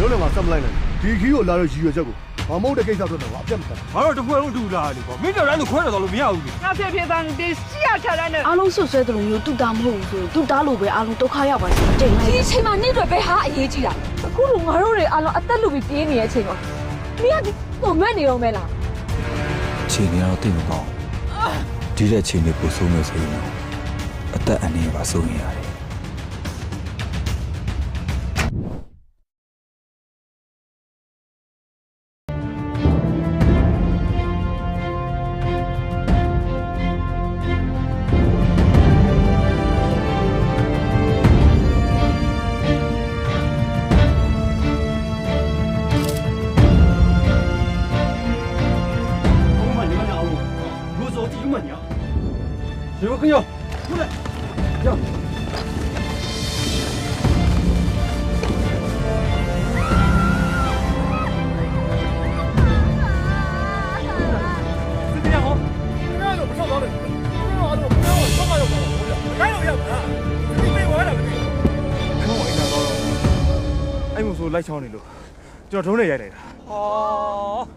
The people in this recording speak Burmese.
မျိုးလည်းငါစက်မလိုက်နိုင်ဒီခီးကိုလာတော့ရည်ရွယ်ချက်ကိုမမဟုတ်တဲ့ကိစ္စတော့ငါအပြတ်မခံ ငါတို့တစ်ဖွဲ့လုံးတူလာတယ်ကွာမင်းတို့လည်းခွဲတယ်တော့လို့မရဘူးလေ ငါဖေဖေသားနေစီရခါတိုင်းနဲ့ အားလုံးဆွဆွဲတယ်လို့မျိုးတူတာမဟုတ်ဘူးဆိုတူတာလို့ပဲအားလုံးဒုက္ခရောက်ပါစေကြိမ်လိုက် ဒီအချိန်မှာနေ့တွေပဲဟာအရေးကြီးတာအခုလိုငါတို့တွေအားလုံးအသက်လူပြီးပြေးနေတဲ့အချိန်မှာမင်းကပုံမဲ့နေတော့မဲလား ချိန်နေတော့တိတ်မကောင်းဒီတဲ့ချိန်လေးပို့ဆုံးမယ်ဆိုရင်အသက်အန္တရာယ်ပါဆုံးရတယ် 你们朋友，出来，要。这边好，这边有不上岛的，这边我不要我上哪有跑，我哪有要不啦？你被我了没？看我一下到了，哎，我说来抢你了，叫中人也来了。哦。